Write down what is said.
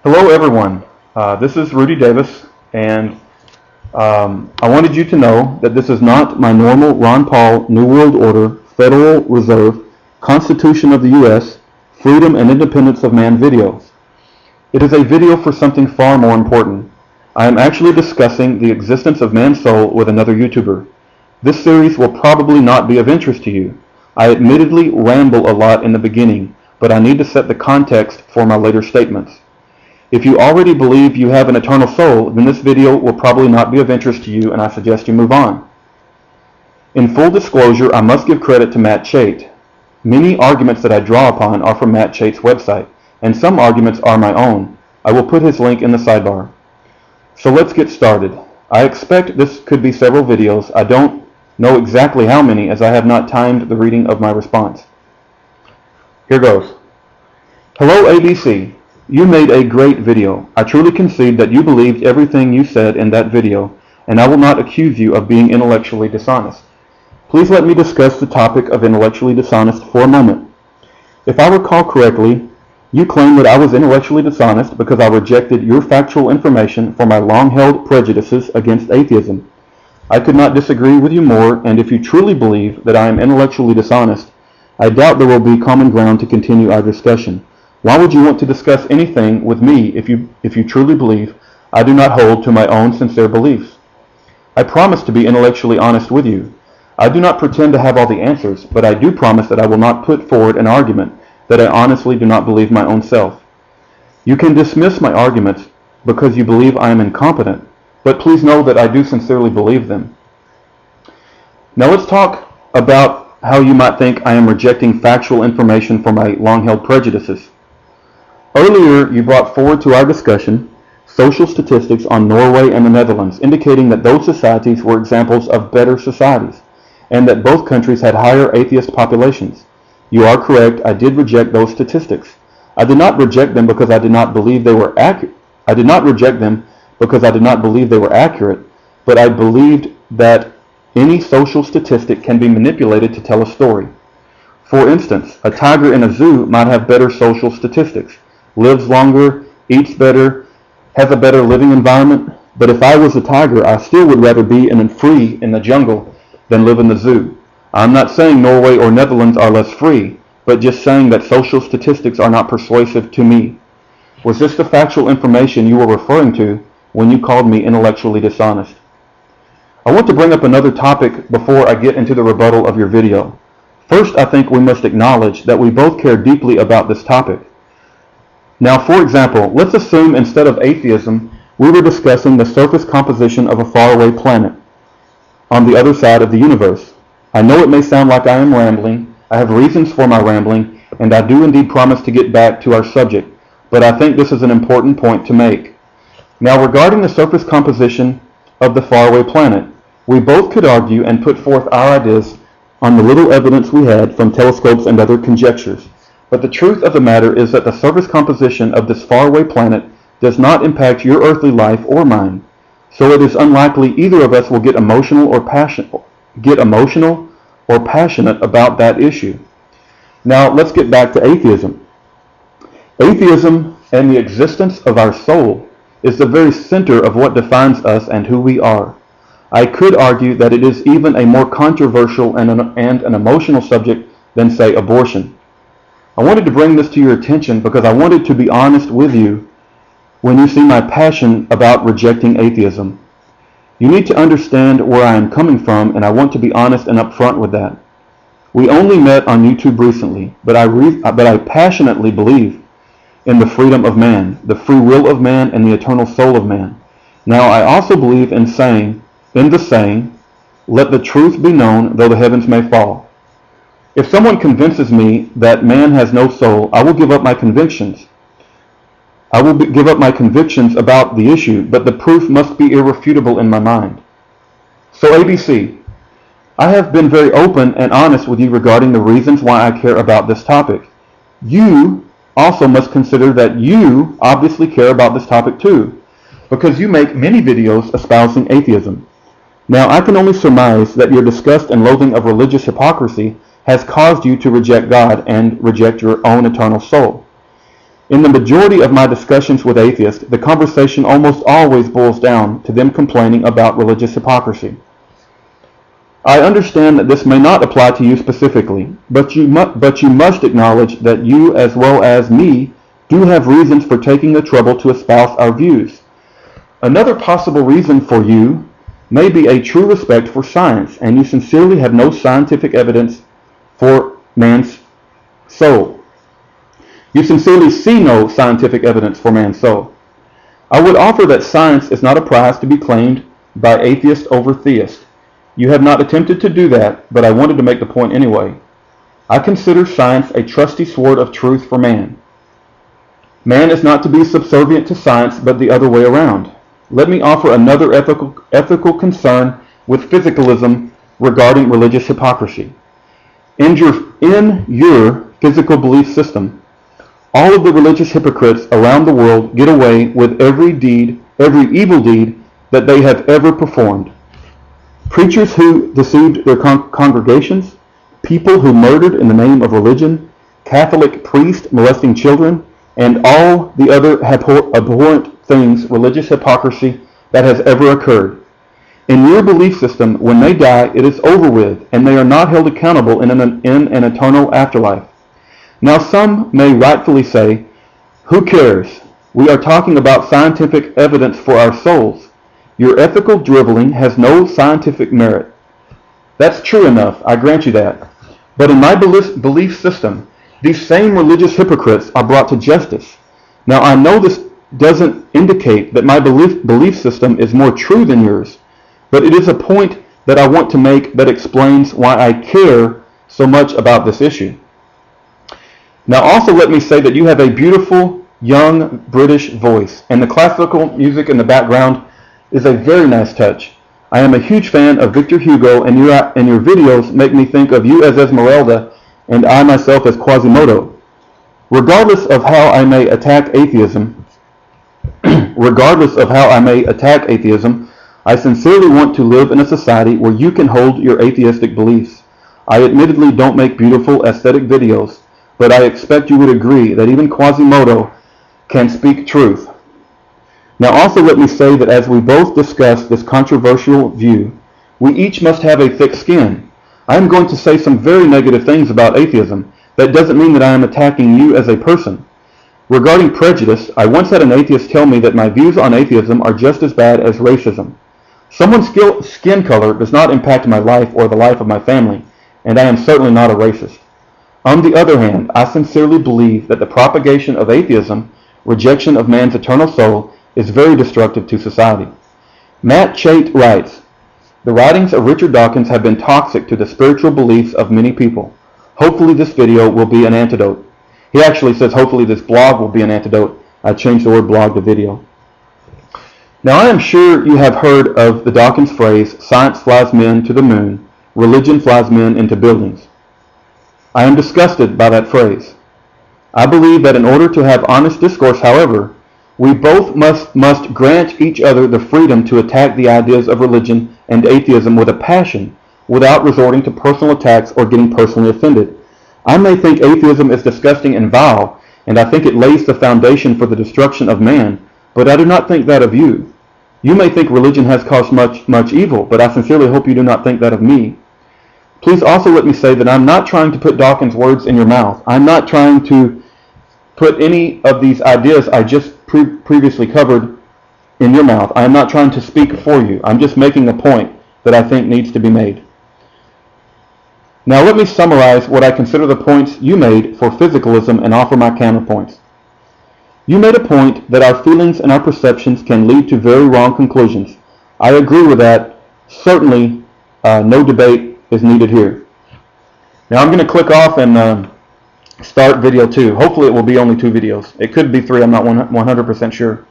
Hello everyone, this is Rudy Davis, and I wanted you to know that this is not my normal Ron Paul New World Order, Federal Reserve, Constitution of the U.S., Freedom and Independence of Man video. It is a video for something far more important. I am actually discussing the existence of man's soul with another YouTuber. This series will probably not be of interest to you. I admittedly ramble a lot in the beginning, but I need to set the context for my later statements. If you already believe you have an eternal soul, then this video will probably not be of interest to you, and I suggest you move on. In full disclosure, I must give credit to Matt Chait. Many arguments that I draw upon are from Matt Chait's website, and some arguments are my own. I will put his link in the sidebar. So let's get started. I expect this could be several videos. I don't know exactly how many, as I have not timed the reading of my response. Here goes. Hello ABC. You made a great video. I truly concede that you believed everything you said in that video, and I will not accuse you of being intellectually dishonest. Please let me discuss the topic of intellectually dishonest for a moment. If I recall correctly, you claim that I was intellectually dishonest because I rejected your factual information for my long-held prejudices against atheism. I could not disagree with you more, and if you truly believe that I am intellectually dishonest, I doubt there will be common ground to continue our discussion. Why would you want to discuss anything with me if you truly believe I do not hold to my own sincere beliefs? I promise to be intellectually honest with you. I do not pretend to have all the answers, but I do promise that I will not put forward an argument that I honestly do not believe my own self. You can dismiss my arguments because you believe I am incompetent, but please know that I do sincerely believe them. Now let's talk about how you might think I am rejecting factual information for my long-held prejudices. Earlier, you brought forward to our discussion social statistics on Norway and the Netherlands, indicating that those societies were examples of better societies, and that both countries had higher atheist populations. You are correct, I did reject those statistics. I did not reject them because I did not believe they were accurate. I did not reject them because I did not believe they were accurate, but I believed that any social statistic can be manipulated to tell a story. For instance, a tiger in a zoo might have better social statistics, lives longer, eats better, has a better living environment, but if I was a tiger, I still would rather be free in the jungle than live in the zoo. I'm not saying Norway or Netherlands are less free, but just saying that social statistics are not persuasive to me. Was this the factual information you were referring to when you called me intellectually dishonest? I want to bring up another topic before I get into the rebuttal of your video. First, I think we must acknowledge that we both care deeply about this topic. Now, for example, let's assume instead of atheism, we were discussing the surface composition of a faraway planet on the other side of the universe. I know it may sound like I am rambling. I have reasons for my rambling, and I do indeed promise to get back to our subject, but I think this is an important point to make. Now, regarding the surface composition of the faraway planet, we both could argue and put forth our ideas on the little evidence we had from telescopes and other conjectures. But the truth of the matter is that the surface composition of this faraway planet does not impact your earthly life or mine. So it is unlikely either of us will get emotional or passionate about that issue. Now let's get back to atheism. Atheism and the existence of our soul is the very center of what defines us and who we are. I could argue that it is even a more controversial and an emotional subject than, say, abortion. I wanted to bring this to your attention because I wanted to be honest with you when you see my passion about rejecting atheism. You need to understand where I am coming from, and I want to be honest and upfront with that. We only met on YouTube recently, but I passionately believe in the freedom of man, the free will of man, and the eternal soul of man. Now, I also believe in the saying, let the truth be known though the heavens may fall. If someone convinces me that man has no soul, I will give up my convictions. I will give up my convictions about the issue, but the proof must be irrefutable in my mind. So ABC, I have been very open and honest with you regarding the reasons why I care about this topic. You also must consider that you obviously care about this topic too, because you make many videos espousing atheism. Now, I can only surmise that your disgust and loathing of religious hypocrisy has caused you to reject God and reject your own eternal soul. In the majority of my discussions with atheists, the conversation almost always boils down to them complaining about religious hypocrisy. I understand that this may not apply to you specifically, but you must acknowledge that you, as well as me, do have reasons for taking the trouble to espouse our views. Another possible reason for you may be a true respect for science, and you sincerely have no scientific evidence for man's soul. You sincerely see no scientific evidence for man's soul. I would offer that science is not a prize to be claimed by atheist over theist. You have not attempted to do that, but I wanted to make the point anyway. I consider science a trusty sword of truth for man. Man is not to be subservient to science, but the other way around. Let me offer another ethical concern with physicalism regarding religious hypocrisy. In your physical belief system, all of the religious hypocrites around the world get away with every evil deed that they have ever performed. Preachers who deceived their congregations, people who murdered in the name of religion, Catholic priests molesting children, and all the other abhorrent things, religious hypocrisy, that has ever occurred. In your belief system, when they die, it is over with, and they are not held accountable in an eternal afterlife. Now some may rightfully say, who cares? We are talking about scientific evidence for our souls. Your ethical driveling has no scientific merit. That's true enough, I grant you that. But in my belief system, these same religious hypocrites are brought to justice. Now I know this doesn't indicate that my belief system is more true than yours, but it is a point that I want to make that explains why I care so much about this issue. Now also let me say that you have a beautiful, young British voice, and the classical music in the background is a very nice touch. I am a huge fan of Victor Hugo, and your videos make me think of you as Esmeralda, and I myself as Quasimodo. Regardless of how I may attack atheism, I sincerely want to live in a society where you can hold your atheistic beliefs. I admittedly don't make beautiful aesthetic videos, but I expect you would agree that even Quasimodo can speak truth. Now also let me say that as we both discuss this controversial view, we each must have a thick skin. I am going to say some very negative things about atheism. That doesn't mean that I am attacking you as a person. Regarding prejudice, I once had an atheist tell me that my views on atheism are just as bad as racism. Someone's skin color does not impact my life or the life of my family, and I am certainly not a racist. On the other hand, I sincerely believe that the propagation of atheism, rejection of man's eternal soul, is very destructive to society. Matt Chait writes, the writings of Richard Dawkins have been toxic to the spiritual beliefs of many people. Hopefully this video will be an antidote. He actually says hopefully this blog will be an antidote. I changed the word blog to video. Now I am sure you have heard of the Dawkins phrase, science flies men to the moon, religion flies men into buildings. I am disgusted by that phrase. I believe that in order to have honest discourse, however, we both must grant each other the freedom to attack the ideas of religion and atheism with a passion, without resorting to personal attacks or getting personally offended. I may think atheism is disgusting and vile, and I think it lays the foundation for the destruction of man, but I do not think that of you. You may think religion has caused much evil, but I sincerely hope you do not think that of me. Please also let me say that I'm not trying to put Dawkins' words in your mouth. I'm not trying to put any of these ideas I just previously covered in your mouth. I am not trying to speak for you. I'm just making a point that I think needs to be made. Now let me summarize what I consider the points you made for physicalism and offer my counterpoints. You made a point that our feelings and our perceptions can lead to very wrong conclusions. I agree with that. Certainly no debate is needed here. Now I'm going to click off and start video 2. Hopefully it will be only 2 videos. It could be 3, I'm not 100% sure.